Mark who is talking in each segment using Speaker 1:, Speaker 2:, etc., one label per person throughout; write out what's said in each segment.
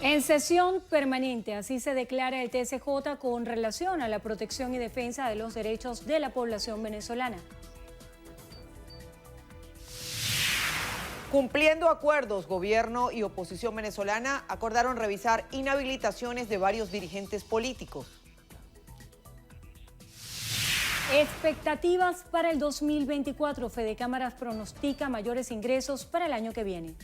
Speaker 1: En sesión permanente, así se declara el TSJ con relación a la protección y defensa de los derechos de la población venezolana.
Speaker 2: Cumpliendo acuerdos, gobierno y oposición venezolana acordaron revisar inhabilitaciones de varios dirigentes políticos.
Speaker 1: Expectativas para el 2024. Fedecámaras pronostica mayores ingresos para el año que viene.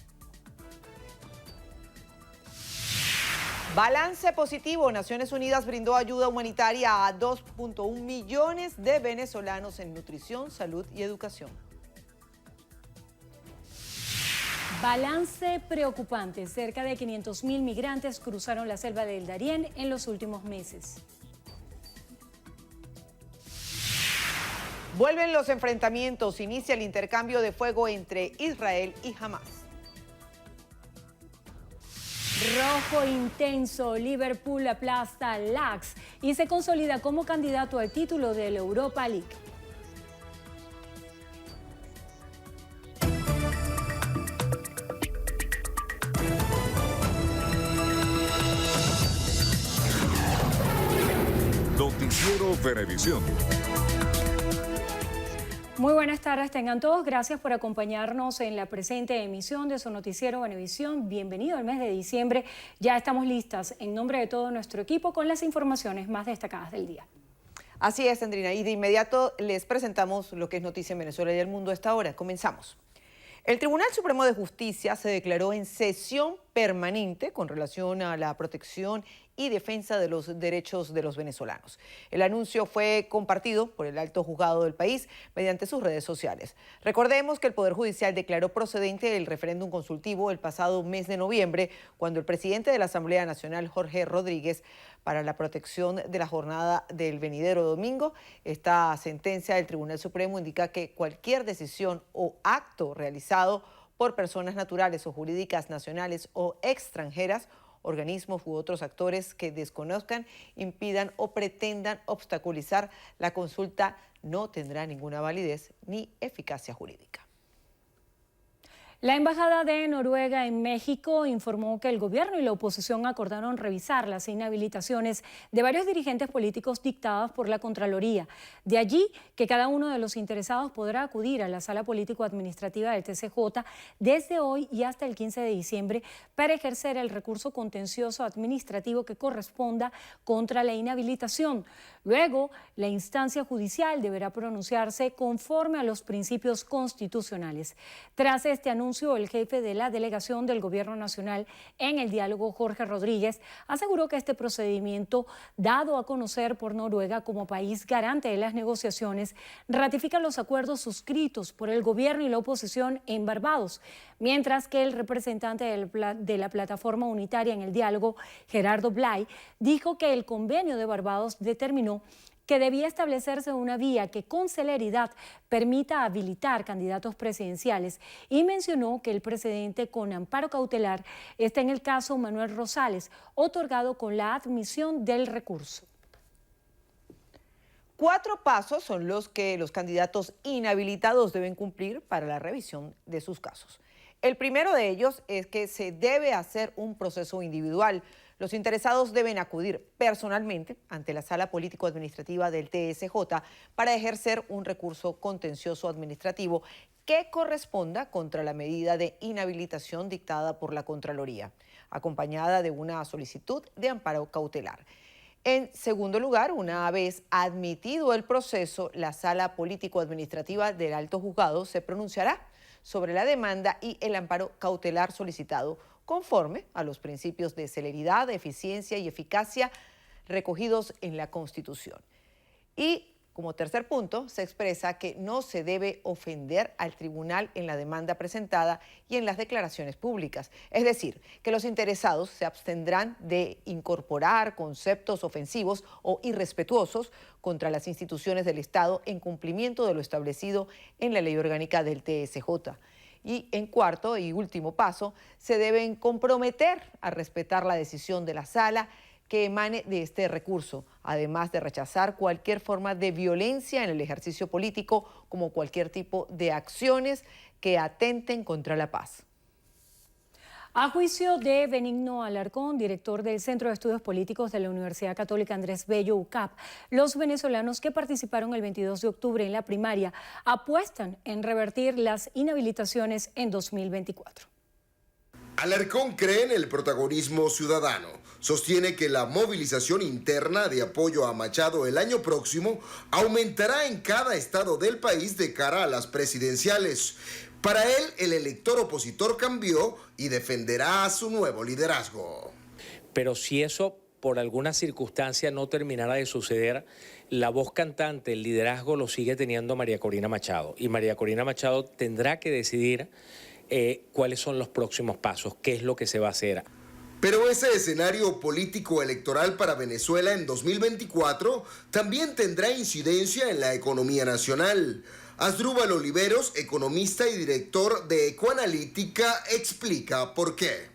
Speaker 2: Balance positivo. Naciones Unidas brindó ayuda humanitaria a 2.1 millones de venezolanos en nutrición, salud y educación.
Speaker 1: Balance preocupante. Cerca de 500.000 migrantes cruzaron la selva del Darién en los últimos meses.
Speaker 2: Vuelven los enfrentamientos. Inicia el intercambio de fuego entre Israel y Hamas.
Speaker 1: Rojo intenso, Liverpool aplasta al Ajax y se consolida como candidato al título de la Europa League.
Speaker 3: Noticiero Venevisión.
Speaker 1: Muy buenas tardes, tengan todos. Gracias por acompañarnos en la presente emisión de su noticiero Venevisión. Bienvenido al mes de diciembre. Ya estamos listas en nombre de todo nuestro equipo con las informaciones más destacadas del día.
Speaker 2: Así es, Sandrina, y de inmediato les presentamos lo que es noticia en Venezuela y el mundo a esta hora. Comenzamos. El Tribunal Supremo de Justicia se declaró en sesión permanente con relación a la protección y defensa de los derechos de los venezolanos. El anuncio fue compartido por el alto juzgado del país mediante sus redes sociales. Recordemos que el Poder Judicial declaró procedente el referéndum consultivo el pasado mes de noviembre, cuando el presidente de la Asamblea Nacional, Jorge Rodríguez, para la protección de la jornada del venidero domingo. Esta sentencia del Tribunal Supremo indica que cualquier decisión o acto realizado por personas naturales o jurídicas nacionales o extranjeras, organismos u otros actores que desconozcan, impidan o pretendan obstaculizar la consulta no tendrá ninguna validez ni eficacia jurídica.
Speaker 1: La Embajada de Noruega en México informó que el gobierno y la oposición acordaron revisar las inhabilitaciones de varios dirigentes políticos dictadas por la Contraloría. De allí que cada uno de los interesados podrá acudir a la Sala Político-Administrativa del TSJ desde hoy y hasta el 15 de diciembre para ejercer el recurso contencioso administrativo que corresponda contra la inhabilitación. Luego, la instancia judicial deberá pronunciarse conforme a los principios constitucionales. Tras este anuncio, el jefe de la delegación del Gobierno Nacional en el diálogo, Jorge Rodríguez, aseguró que este procedimiento, dado a conocer por Noruega como país garante de las negociaciones, ratifica los acuerdos suscritos por el gobierno y la oposición en Barbados, mientras que el representante de la plataforma unitaria en el diálogo, Gerardo Blay, dijo que el convenio de Barbados determinó que debía establecerse una vía que con celeridad permita habilitar candidatos presidenciales y mencionó que el precedente con amparo cautelar está en el caso Manuel Rosales, otorgado con la admisión del recurso.
Speaker 2: 4 pasos son los que los candidatos inhabilitados deben cumplir para la revisión de sus casos. El primero de ellos es que se debe hacer un proceso individual. Los interesados deben acudir personalmente ante la Sala Político-Administrativa del TSJ para ejercer un recurso contencioso administrativo que corresponda contra la medida de inhabilitación dictada por la Contraloría, acompañada de una solicitud de amparo cautelar. En segundo lugar, una vez admitido el proceso, la Sala Político-Administrativa del Alto Juzgado se pronunciará sobre la demanda y el amparo cautelar solicitado conforme a los principios de celeridad, eficiencia y eficacia recogidos en la Constitución. Y como tercer punto, se expresa que no se debe ofender al tribunal en la demanda presentada y en las declaraciones públicas. Es decir, que los interesados se abstendrán de incorporar conceptos ofensivos o irrespetuosos contra las instituciones del Estado en cumplimiento de lo establecido en la Ley Orgánica del TSJ. Y en cuarto y último paso, se deben comprometer a respetar la decisión de la Sala que emane de este recurso, además de rechazar cualquier forma de violencia en el ejercicio político, como cualquier tipo de acciones que atenten contra la paz.
Speaker 1: A juicio de Benigno Alarcón, director del Centro de Estudios Políticos de la Universidad Católica Andrés Bello UCAP, los venezolanos que participaron el 22 de octubre en la primaria apuestan en revertir las inhabilitaciones en 2024.
Speaker 4: Alarcón cree en el protagonismo ciudadano. Sostiene que la movilización interna de apoyo a Machado el año próximo aumentará en cada estado del país de cara a las presidenciales. Para él, el elector opositor cambió y defenderá a su nuevo liderazgo.
Speaker 5: Pero si eso por alguna circunstancia no terminara de suceder, la voz cantante, el liderazgo lo sigue teniendo María Corina Machado. Y María Corina Machado tendrá que decidir cuáles son los próximos pasos, qué es lo que se va a hacer.
Speaker 4: Pero ese escenario político electoral para Venezuela en 2024 también tendrá incidencia en la economía nacional. Asdrúbal Oliveros, economista y director de Ecoanalítica, explica por qué.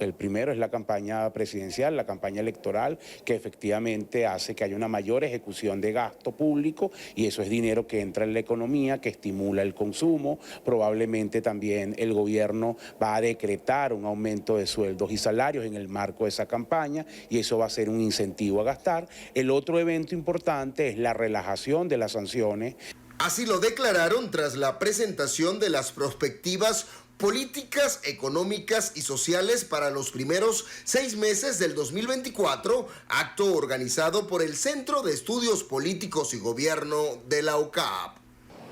Speaker 6: El primero es la campaña presidencial, la campaña electoral, que efectivamente hace que haya una mayor ejecución de gasto público y eso es dinero que entra en la economía, que estimula el consumo. Probablemente también el gobierno va a decretar un aumento de sueldos y salarios en el marco de esa campaña y eso va a ser un incentivo a gastar. El otro evento importante es la relajación de las sanciones.
Speaker 4: Así lo declararon tras la presentación de las perspectivas políticas, económicas y sociales para los primeros 6 meses del 2024, acto organizado por el Centro de Estudios Políticos y Gobierno de la UCAP.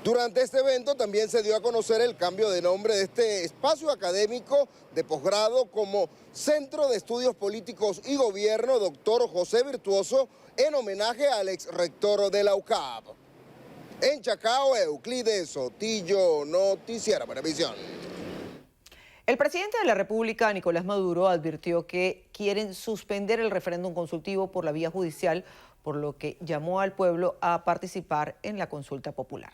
Speaker 4: Durante este evento también se dio a conocer el cambio de nombre de este espacio académico de posgrado como Centro de Estudios Políticos y Gobierno, doctor José Virtuoso, en homenaje al ex rector de la UCAP. En Chacao, Euclides Sotillo, Noticiero Venevisión.
Speaker 2: El presidente de la República, Nicolás Maduro, advirtió que quieren suspender el referéndum consultivo por la vía judicial, por lo que llamó al pueblo a participar en la consulta popular.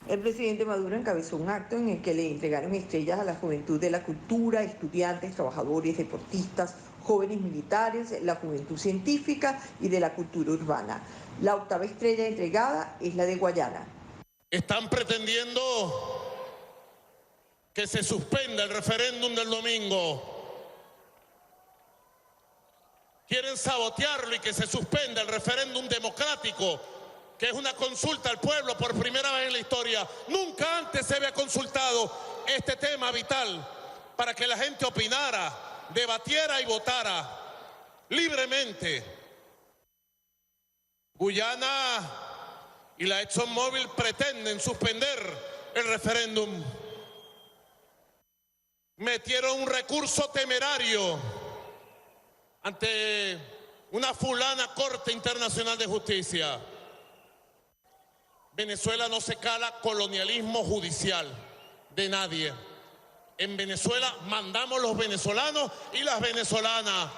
Speaker 7: El presidente Maduro encabezó un acto en el que le entregaron estrellas a la juventud de la cultura, estudiantes, trabajadores, deportistas, jóvenes militares, la juventud científica y de la cultura urbana. La octava estrella entregada es la de Guayana.
Speaker 8: Están pretendiendo que se suspenda el referéndum del domingo. Quieren sabotearlo y que se suspenda el referéndum democrático, que es una consulta al pueblo por primera vez en la historia. Nunca antes se había consultado este tema vital para que la gente opinara, debatiera y votara libremente. Guyana y la ExxonMobil pretenden suspender el referéndum. Metieron un recurso temerario ante una fulana Corte Internacional de Justicia. Venezuela no se cala colonialismo judicial de nadie. En Venezuela mandamos los venezolanos y las venezolanas.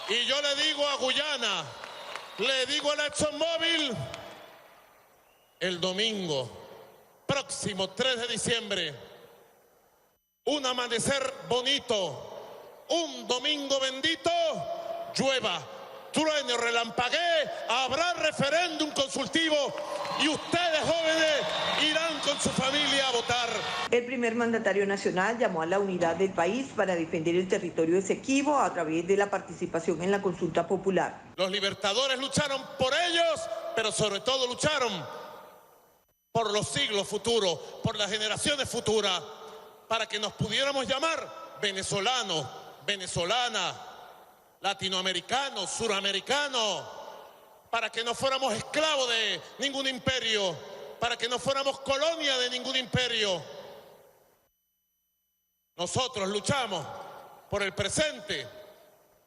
Speaker 8: Y yo le digo a Guyana, le digo a la ExxonMobil, el domingo próximo 3 de diciembre, un amanecer bonito, un domingo bendito, llueva, truene, relampaguee, habrá referéndum consultivo y ustedes jóvenes irán con su familia a votar.
Speaker 7: El primer mandatario nacional llamó a la unidad del país para defender el territorio Esequibo a través de la participación en la consulta popular.
Speaker 8: Los libertadores lucharon por ellos, pero sobre todo lucharon por los siglos futuros, por las generaciones futuras, para que nos pudiéramos llamar venezolanos, venezolanas, latinoamericanos, suramericanos, para que no fuéramos esclavos de ningún imperio, para que no fuéramos colonia de ningún imperio. Nosotros luchamos por el presente,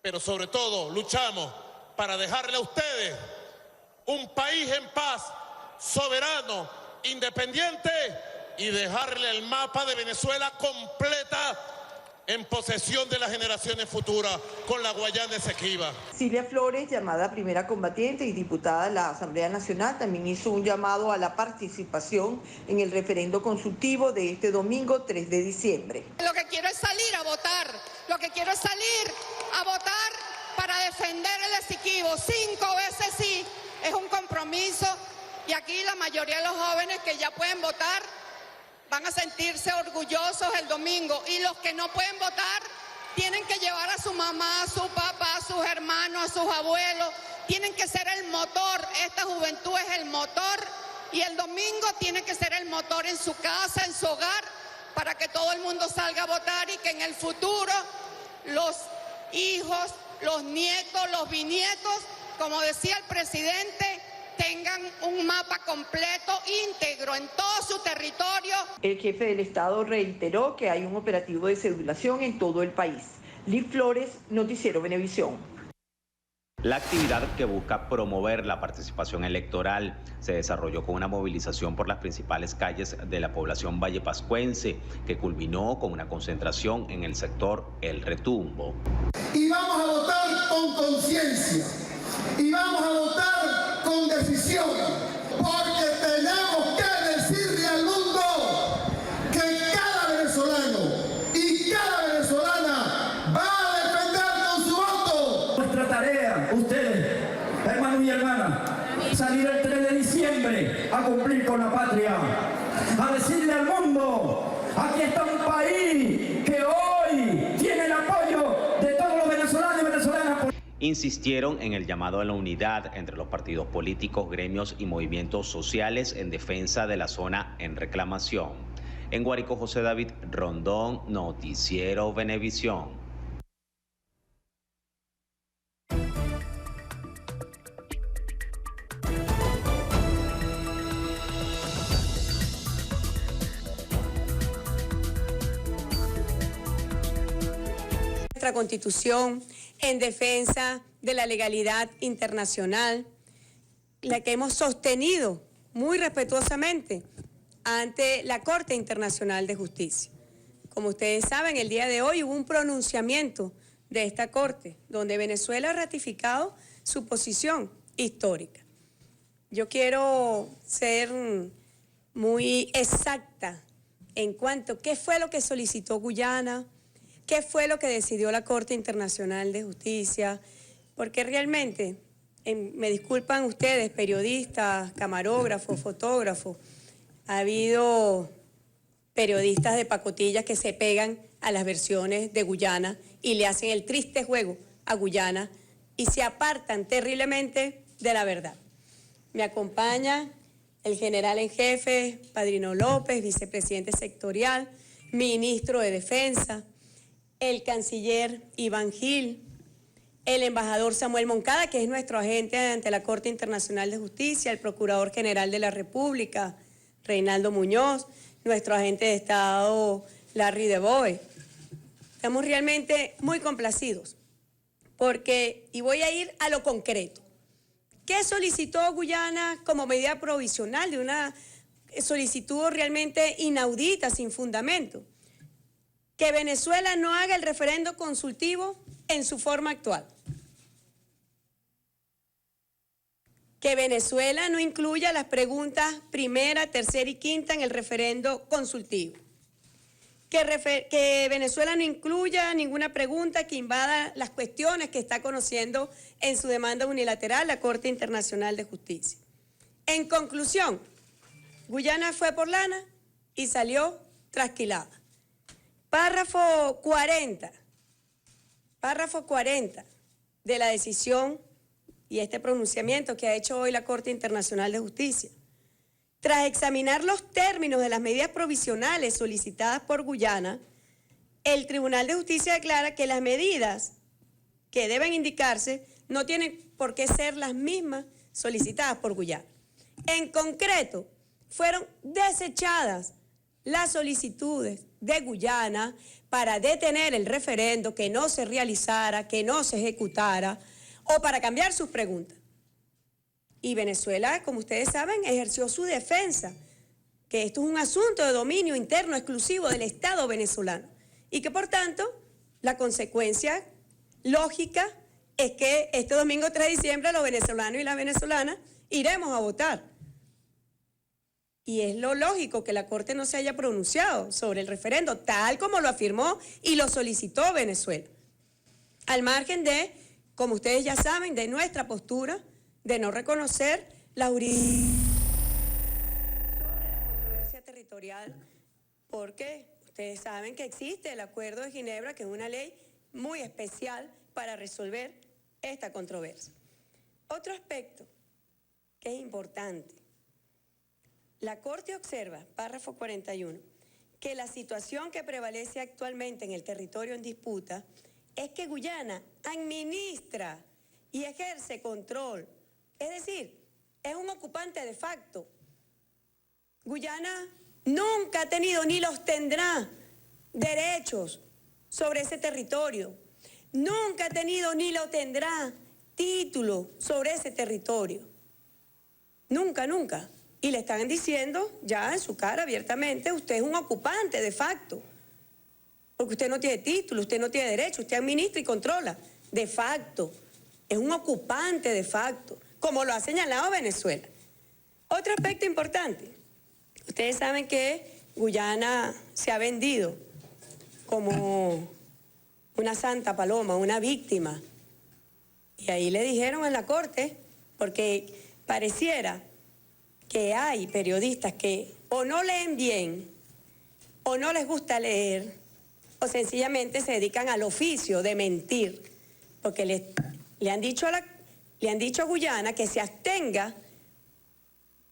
Speaker 8: pero sobre todo luchamos para dejarle a ustedes un país en paz, soberano, independiente, y dejarle el mapa de Venezuela completa en posesión de las generaciones futuras con la Guayana Esequiba.
Speaker 7: Silvia Flores, llamada primera combatiente y diputada de la Asamblea Nacional, también hizo un llamado a la participación en el referendo consultivo de este domingo 3 de diciembre.
Speaker 9: Lo que quiero es salir a votar, lo que quiero es salir a votar para defender el Esequibo. 5 veces sí, es un compromiso y aquí la mayoría de los jóvenes que ya pueden votar van a sentirse orgullosos el domingo, y los que no pueden votar tienen que llevar a su mamá, a su papá, a sus hermanos, a sus abuelos, tienen que ser el motor. Esta juventud es el motor, y el domingo tiene que ser el motor en su casa, en su hogar, para que todo el mundo salga a votar y que en el futuro los hijos, los nietos, los bisnietos, como decía el presidente, tengan un mapa completo, íntegro, en todo su territorio.
Speaker 7: El jefe del Estado reiteró que hay un operativo de cedulación en todo el país. Liz Flores, Noticiero Venevisión.
Speaker 10: La actividad, que busca promover la participación electoral, se desarrolló con una movilización por las principales calles de la población vallepascuense, que culminó con una concentración en el sector El Retumbo.
Speaker 11: Y vamos a votar con conciencia, y vamos a votar con decisión, porque tenemos que decirle al mundo que cada venezolano y cada venezolana va a defender con su voto.
Speaker 12: Nuestra tarea, ustedes, hermanos y hermanas, salir el 3 de diciembre a cumplir con la patria, a decirle al mundo, aquí está un país que hoy tiene el apoyo de todos los venezolanos y venezolanas.
Speaker 10: Insistieron en el llamado a la unidad entre los partidos políticos, gremios y movimientos sociales en defensa de la zona en reclamación. En Guárico, José David Rondón, Noticiero Venevisión.
Speaker 13: Nuestra Constitución, en defensa de la legalidad internacional, la que hemos sostenido muy respetuosamente ante la Corte Internacional de Justicia. Como ustedes saben, el día de hoy hubo un pronunciamiento de esta Corte, donde Venezuela ha ratificado su posición histórica. Yo quiero ser muy exacta en cuanto a qué fue lo que solicitó Guyana, qué fue lo que decidió la Corte Internacional de Justicia, porque realmente, me disculpan ustedes, periodistas, camarógrafos, fotógrafos, ha habido periodistas de pacotilla que se pegan a las versiones de Guyana y le hacen el triste juego a Guyana y se apartan terriblemente de la verdad. Me acompaña el general en jefe, Padrino López, vicepresidente sectorial, ministro de Defensa, el canciller Iván Gil, el embajador Samuel Moncada, que es nuestro agente ante la Corte Internacional de Justicia, el procurador general de la República, Reinaldo Muñoz, nuestro agente de Estado, Larry DeBoe. Estamos realmente muy complacidos, porque, y voy a ir a lo concreto, ¿qué solicitó Guyana como medida provisional de una solicitud realmente inaudita, sin fundamento? Que Venezuela no haga el referendo consultivo en su forma actual. Que Venezuela no incluya las preguntas primera, tercera y quinta en el referendo consultivo. Que Venezuela no incluya ninguna pregunta que invada las cuestiones que está conociendo en su demanda unilateral la Corte Internacional de Justicia. En conclusión, Guyana fue por lana y salió trasquilada. Párrafo 40 de la decisión y este pronunciamiento que ha hecho hoy la Corte Internacional de Justicia. Tras examinar los términos de las medidas provisionales solicitadas por Guyana, el Tribunal de Justicia declara que las medidas que deben indicarse no tienen por qué ser las mismas solicitadas por Guyana. En concreto, fueron desechadas las solicitudes de Guyana para detener el referendo, que no se realizara, que no se ejecutara, o para cambiar sus preguntas. Y Venezuela, como ustedes saben, ejerció su defensa, que esto es un asunto de dominio interno exclusivo del Estado venezolano, y que por tanto la consecuencia lógica es que este domingo 3 de diciembre los venezolanos y las venezolanas iremos a votar. Y es lo lógico que la Corte no se haya pronunciado sobre el referendo, tal como lo afirmó y lo solicitó Venezuela. Al margen de, como ustedes ya saben, de nuestra postura de no reconocer la jurisdicción sobre la controversia territorial porque ustedes saben que existe el Acuerdo de Ginebra, que es una ley muy especial para resolver esta controversia. Otro aspecto que es importante. La Corte observa, párrafo 41, que la situación que prevalece actualmente en el territorio en disputa es que Guyana administra y ejerce control. Es decir, es un ocupante de facto. Guyana nunca ha tenido ni los tendrá derechos sobre ese territorio. Nunca ha tenido ni lo tendrá título sobre ese territorio. Nunca, nunca. Y le están diciendo ya en su cara abiertamente, usted es un ocupante de facto. Porque usted no tiene título, usted no tiene derecho, usted administra y controla. De facto. Es un ocupante de facto, como lo ha señalado Venezuela. Otro aspecto importante. Ustedes saben que Guyana se ha vendido como una santa paloma, una víctima. Y ahí le dijeron en la Corte, porque pareciera que hay periodistas que o no leen bien, o no les gusta leer, o sencillamente se dedican al oficio de mentir, porque le han dicho a Guyana que se abstenga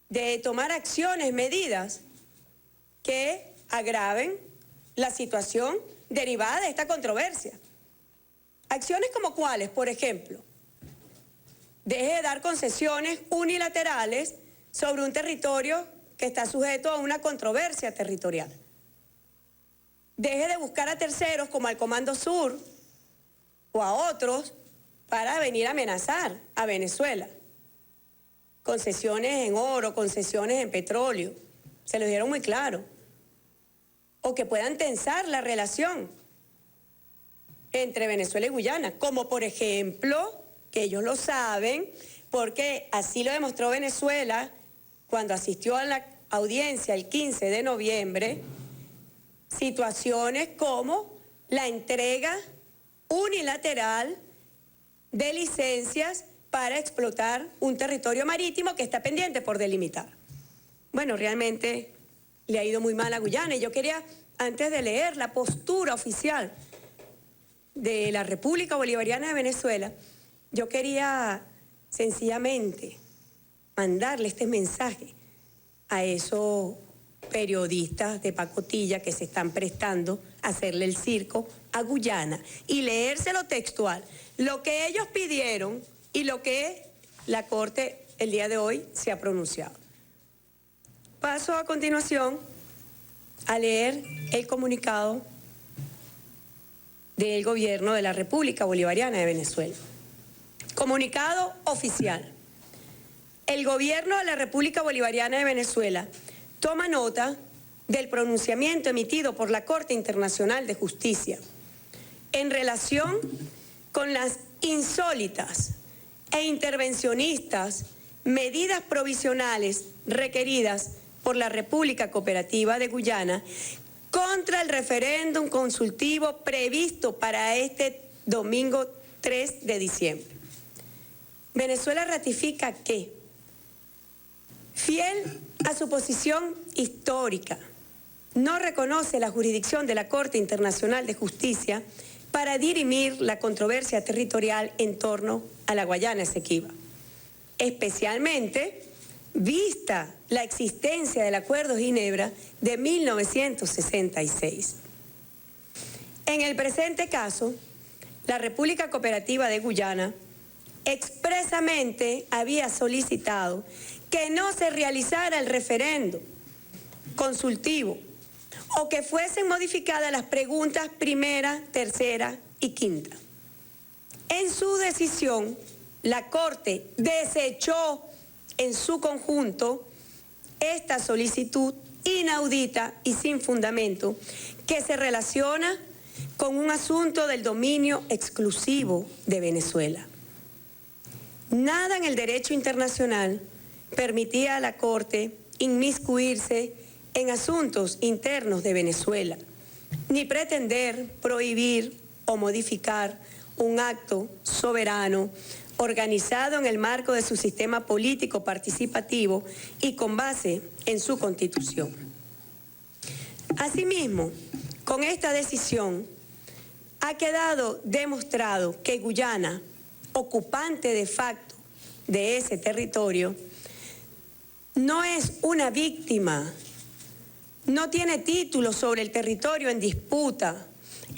Speaker 13: de tomar acciones, medidas que agraven la situación derivada de esta controversia. Acciones como cuáles, por ejemplo, deje de dar concesiones unilaterales sobre un territorio que está sujeto a una controversia territorial. Deje de buscar a terceros como al Comando Sur o a otros para venir a amenazar a Venezuela. Concesiones en oro, concesiones en petróleo, se lo dieron muy claro. O que puedan tensar la relación entre Venezuela y Guyana, como por ejemplo, que ellos lo saben, porque así lo demostró Venezuela cuando asistió a la audiencia el 15 de noviembre, situaciones como la entrega unilateral de licencias para explotar un territorio marítimo que está pendiente por delimitar. Bueno, realmente le ha ido muy mal a Guyana y yo quería, antes de leer la postura oficial de la República Bolivariana de Venezuela, yo quería sencillamente mandarle este mensaje a esos periodistas de pacotilla que se están prestando a hacerle el circo a Guyana y leérselo textual, lo que ellos pidieron y lo que la Corte el día de hoy se ha pronunciado. Paso a continuación a leer el comunicado del Gobierno de la República Bolivariana de Venezuela. Comunicado oficial. El Gobierno de la República Bolivariana de Venezuela toma nota del pronunciamiento emitido por la Corte Internacional de Justicia en relación con las insólitas e intervencionistas medidas provisionales requeridas por la República Cooperativa de Guyana contra el referéndum consultivo previsto para este domingo 3 de diciembre. Venezuela ratifica que, fiel a su posición histórica, no reconoce la jurisdicción de la Corte Internacional de Justicia para dirimir la controversia territorial en torno a la Guayana Esequiba, especialmente vista la existencia del Acuerdo de Ginebra de 1966. En el presente caso, la República Cooperativa de Guyana expresamente había solicitado que no se realizara el referendo consultivo o que fuesen modificadas las preguntas primera, tercera y quinta. En su decisión, la Corte desechó en su conjunto esta solicitud inaudita y sin fundamento que se relaciona con un asunto del dominio exclusivo de Venezuela. Nada en el derecho internacional permitía a la Corte inmiscuirse en asuntos internos de Venezuela, ni pretender prohibir o modificar un acto soberano organizado en el marco de su sistema político participativo y con base en su Constitución. Asimismo, con esta decisión ha quedado demostrado que Guyana, ocupante de facto de ese territorio, no es una víctima, no tiene título sobre el territorio en disputa,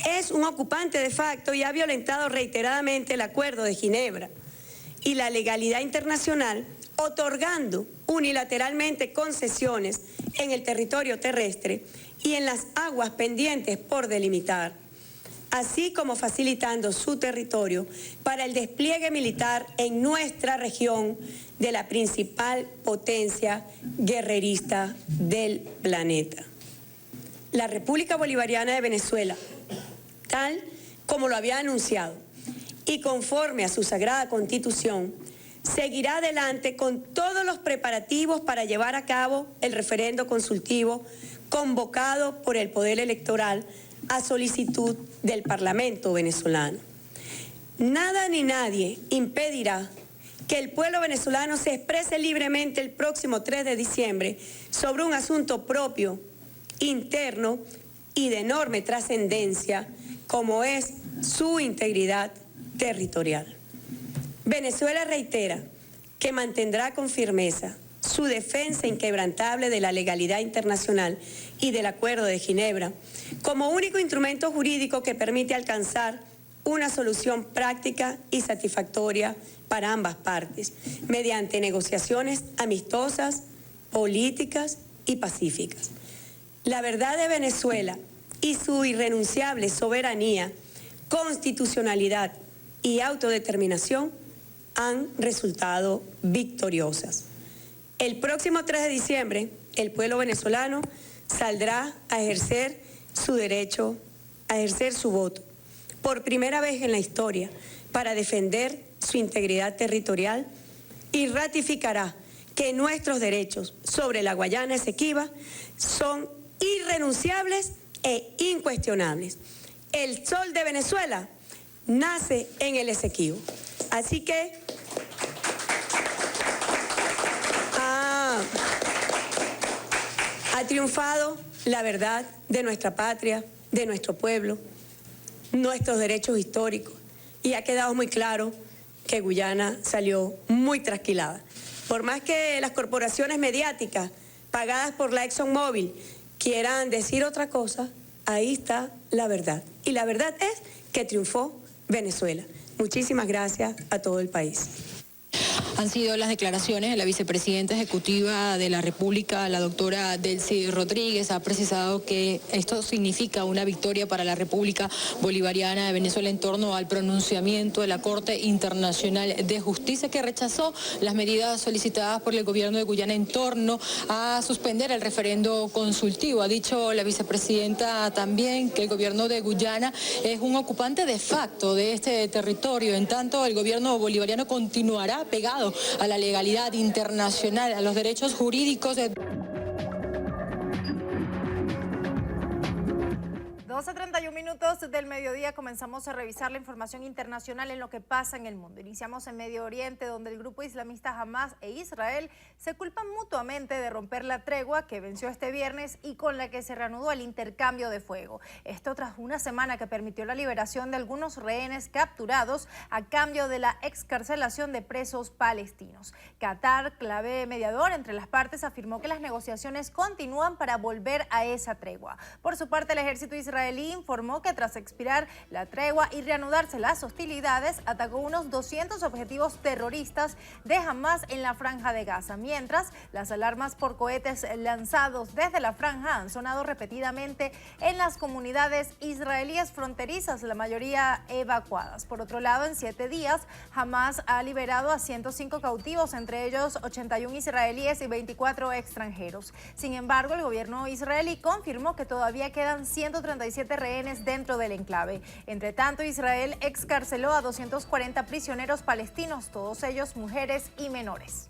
Speaker 13: es un ocupante de facto y ha violentado reiteradamente el Acuerdo de Ginebra y la legalidad internacional, otorgando unilateralmente concesiones en el territorio terrestre y en las aguas pendientes por delimitar, así como facilitando su territorio para el despliegue militar en nuestra región de la principal potencia guerrerista del planeta. La República Bolivariana de Venezuela, tal como lo había anunciado y conforme a su sagrada Constitución, seguirá adelante con todos los preparativos para llevar a cabo el referendo consultivo convocado por el Poder Electoral a solicitud del Parlamento venezolano. Nada ni nadie impedirá que el pueblo venezolano se exprese libremente el próximo 3 de diciembre sobre un asunto propio, interno y de enorme trascendencia, como es su integridad territorial. Venezuela reitera que mantendrá con firmeza su defensa inquebrantable de la legalidad internacional y del Acuerdo de Ginebra como único instrumento jurídico que permite alcanzar una solución práctica y satisfactoria para ambas partes, mediante negociaciones amistosas, políticas y pacíficas. La verdad de Venezuela y su irrenunciable soberanía, constitucionalidad y autodeterminación han resultado victoriosas. El próximo 3 de diciembre, el pueblo venezolano saldrá a ejercer su derecho, a ejercer su voto, por primera vez en la historia, para defender su integridad territorial y ratificará que nuestros derechos sobre la Guayana Esequiba son irrenunciables e incuestionables. El sol de Venezuela nace en el Esequibo. Así que ha triunfado la verdad de nuestra patria, de nuestro pueblo, nuestros derechos históricos, y ha quedado muy claro que Guyana salió muy trasquilada. Por más que las corporaciones mediáticas pagadas por la ExxonMobil quieran decir otra cosa, ahí está la verdad. Y la verdad es que triunfó Venezuela. Muchísimas gracias a todo el país.
Speaker 14: Han sido las declaraciones de la vicepresidenta ejecutiva de la República, la doctora Delcy Rodríguez. Ha precisado que esto significa una victoria para la República Bolivariana de Venezuela en torno al pronunciamiento de la Corte Internacional de Justicia, que rechazó las medidas solicitadas por el gobierno de Guyana en torno a suspender el referendo consultivo. Ha dicho la vicepresidenta también que el gobierno de Guyana es un ocupante de facto de este territorio. En tanto, el gobierno bolivariano continuará pegado a la legalidad internacional, a los derechos jurídicos de...
Speaker 15: 12:31 minutos del mediodía comenzamos a revisar la información internacional en lo que pasa en el mundo. Iniciamos en Medio Oriente, donde el grupo islamista Hamas e Israel se culpan mutuamente de romper la tregua que venció este viernes y con la que se reanudó el intercambio de fuego. Esto tras una semana que permitió la liberación de algunos rehenes capturados a cambio de la excarcelación de presos palestinos. Qatar, clave mediador entre las partes, afirmó que las negociaciones continúan para volver a esa tregua. Por su parte, el ejército israelí informó que tras expirar la tregua y reanudarse las hostilidades, atacó unos 200 objetivos terroristas de Hamas en la Franja de Gaza, mientras las alarmas por cohetes lanzados desde la franja han sonado repetidamente en las comunidades israelíes fronterizas, la mayoría evacuadas. Por otro lado, en 7 días, Hamas ha liberado a 105 cautivos, entre ellos 81 israelíes y 24 extranjeros. Sin embargo, el gobierno israelí confirmó que todavía quedan 137 rehenes dentro del enclave. Entre tanto, Israel excarceló a 240 prisioneros palestinos, todos ellos mujeres y menores.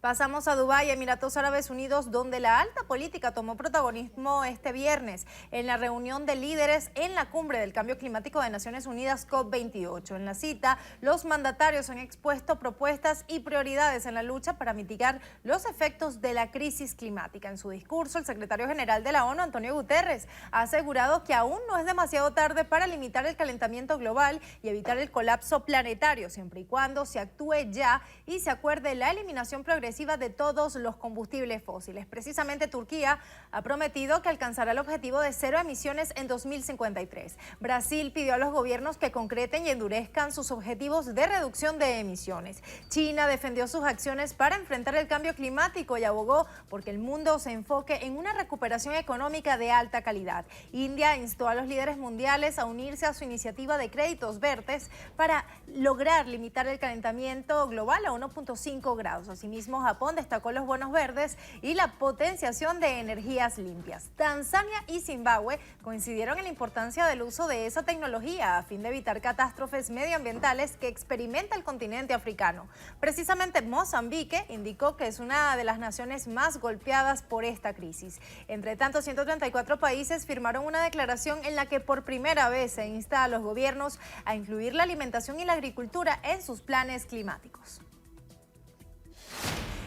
Speaker 15: Pasamos a Dubái, Emiratos Árabes Unidos, donde la alta política tomó protagonismo este viernes en la reunión de líderes en la cumbre del cambio climático de Naciones Unidas COP28. En la cita, los mandatarios han expuesto propuestas y prioridades en la lucha para mitigar los efectos de la crisis climática. En su discurso, el secretario general de la ONU, Antonio Guterres, ha asegurado que aún no es demasiado tarde para limitar el calentamiento global y evitar el colapso planetario, siempre y cuando se actúe ya y se acuerde la eliminación progresiva de todos los combustibles fósiles. Precisamente Turquía ha prometido que alcanzará el objetivo de 0 emisiones en 2053. Brasil pidió a los gobiernos que concreten y endurezcan sus objetivos de reducción de emisiones. China defendió sus acciones para enfrentar el cambio climático y abogó porque el mundo se enfoque en una recuperación económica de alta calidad. India instó a los líderes mundiales a unirse a su iniciativa de créditos verdes para lograr limitar el calentamiento global a 1.5 grados. Asimismo, Japón destacó los bonos verdes y la potenciación de energías limpias. Tanzania y Zimbabue coincidieron en la importancia del uso de esa tecnología a fin de evitar catástrofes medioambientales que experimenta el continente africano. Precisamente Mozambique indicó que es una de las naciones más golpeadas por esta crisis. Entre tanto, 134 países firmaron una declaración en la que por primera vez se insta a los gobiernos a incluir la alimentación y la agricultura en sus planes climáticos.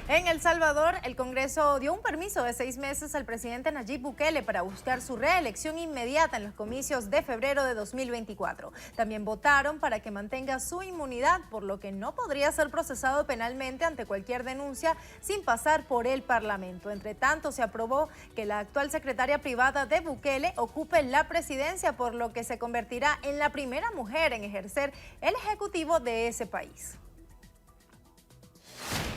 Speaker 15: En El Salvador, el Congreso dio un permiso de 6 meses al presidente Nayib Bukele para buscar su reelección inmediata en los comicios de febrero de 2024. También votaron para que mantenga su inmunidad, por lo que no podría ser procesado penalmente ante cualquier denuncia sin pasar por el Parlamento. Entre tanto, se aprobó que la actual secretaria privada de Bukele ocupe la presidencia, por lo que se convertirá en la primera mujer en ejercer el ejecutivo de ese país.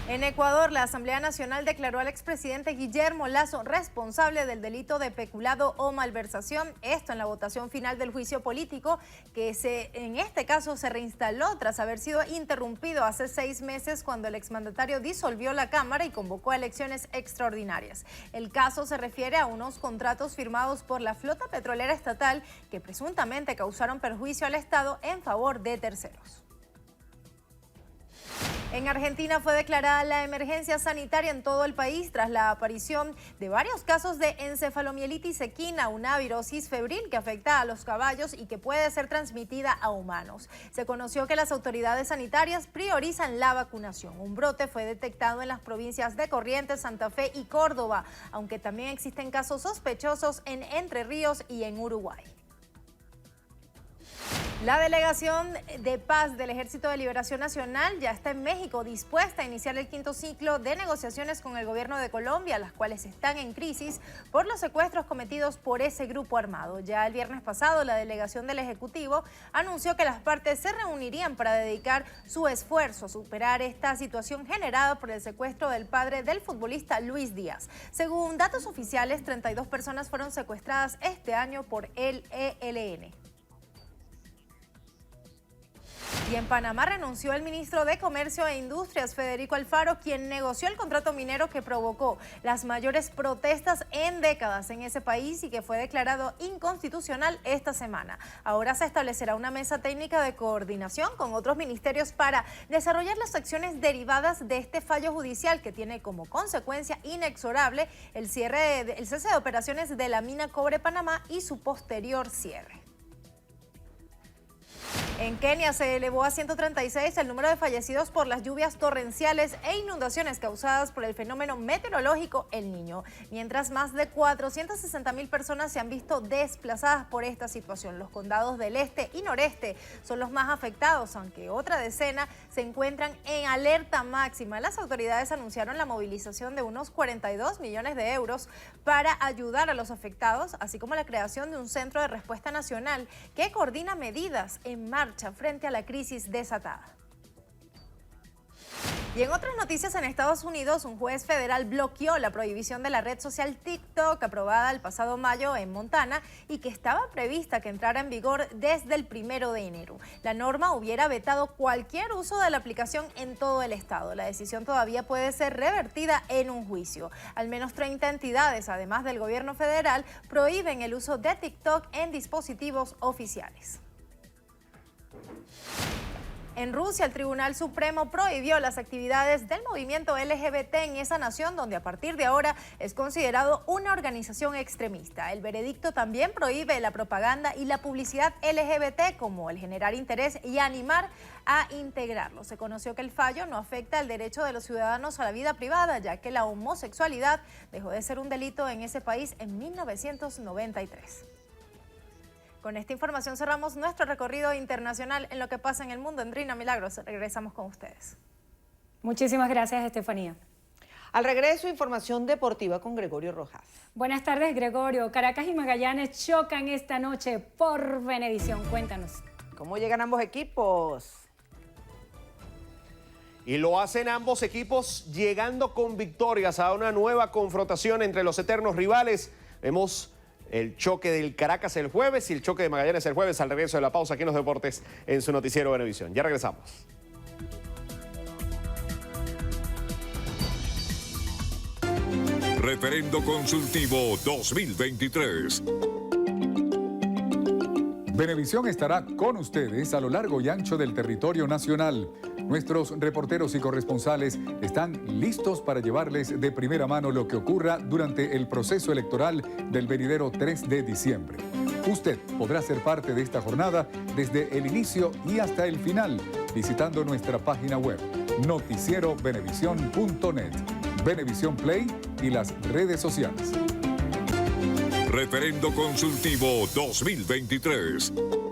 Speaker 15: En Ecuador, la Asamblea Nacional declaró al expresidente Guillermo Lasso responsable del delito de peculado o malversación, esto en la votación final del juicio político, que en este caso se reinstaló tras haber sido interrumpido hace 6 meses cuando el exmandatario disolvió la Cámara y convocó a elecciones extraordinarias. El caso se refiere a unos contratos firmados por la flota petrolera estatal que presuntamente causaron perjuicio al Estado en favor de terceros. En Argentina fue declarada la emergencia sanitaria en todo el país tras la aparición de varios casos de encefalomielitis equina, una virosis febril que afecta a los caballos y que puede ser transmitida a humanos. Se conoció que las autoridades sanitarias priorizan la vacunación. Un brote fue detectado en las provincias de Corrientes, Santa Fe y Córdoba, aunque también existen casos sospechosos en Entre Ríos y en Uruguay. La delegación de paz del Ejército de Liberación Nacional ya está en México, dispuesta a iniciar el 5º ciclo de negociaciones con el gobierno de Colombia, las cuales están en crisis por los secuestros cometidos por ese grupo armado. Ya el viernes pasado, la delegación del Ejecutivo anunció que las partes se reunirían para dedicar su esfuerzo a superar esta situación generada por el secuestro del padre del futbolista Luis Díaz. Según datos oficiales, 32 personas fueron secuestradas este año por el ELN. Y en Panamá renunció el ministro de Comercio e Industrias, Federico Alfaro, quien negoció el contrato minero que provocó las mayores protestas en décadas en ese país y que fue declarado inconstitucional esta semana. Ahora se establecerá una mesa técnica de coordinación con otros ministerios para desarrollar las acciones derivadas de este fallo judicial que tiene como consecuencia inexorable el cese de operaciones de la mina Cobre Panamá y su posterior cierre. En Kenia se elevó a 136 el número de fallecidos por las lluvias torrenciales e inundaciones causadas por el fenómeno meteorológico El Niño, mientras más de 460,000 personas se han visto desplazadas por esta situación. Los condados del este y noreste son los más afectados, aunque otra decena se encuentran en alerta máxima. Las autoridades anunciaron la movilización de unos 42 millones de euros para ayudar a los afectados, así como la creación de un centro de respuesta nacional que coordina medidas en marcha frente a la crisis desatada. Y en otras noticias, en Estados Unidos, un juez federal bloqueó la prohibición de la red social TikTok aprobada el pasado mayo en Montana y que estaba prevista que entrara en vigor desde el 1 de enero. La norma hubiera vetado cualquier uso de la aplicación en todo el estado. La decisión todavía puede ser revertida en un juicio. Al menos 30 entidades, además del gobierno federal, prohíben el uso de TikTok en dispositivos oficiales. En Rusia, el Tribunal Supremo prohibió las actividades del movimiento LGBT en esa nación, donde a partir de ahora es considerado una organización extremista. El veredicto también prohíbe la propaganda y la publicidad LGBT, como el generar interés y animar a integrarlo. Se conoció que el fallo no afecta el derecho de los ciudadanos a la vida privada, ya que la homosexualidad dejó de ser un delito en ese país en 1993. Con esta información cerramos nuestro recorrido internacional en lo que pasa en el mundo. Andrina Milagros, regresamos con ustedes.
Speaker 1: Muchísimas gracias, Estefanía.
Speaker 2: Al regreso, información deportiva con Gregorio Rojas.
Speaker 1: Buenas tardes, Gregorio. Caracas y Magallanes chocan esta noche por Venevisión. Cuéntanos.
Speaker 2: ¿Cómo llegan ambos equipos?
Speaker 16: Y lo hacen ambos equipos llegando con victorias a una nueva confrontación entre los eternos rivales. Vemos el choque del Caracas el jueves y el choque de Magallanes el jueves al regreso de la pausa aquí en Los Deportes en su noticiero Venevisión. Ya regresamos.
Speaker 3: Referendo Consultivo 2023.
Speaker 17: Venevisión estará con ustedes a lo largo y ancho del territorio nacional. Nuestros reporteros y corresponsales están listos para llevarles de primera mano lo que ocurra durante el proceso electoral del venidero 3 de diciembre. Usted podrá ser parte de esta jornada desde el inicio y hasta el final, visitando nuestra página web noticierovenevisión.net, Venevisión Play y las redes sociales.
Speaker 3: Referendo Consultivo 2023.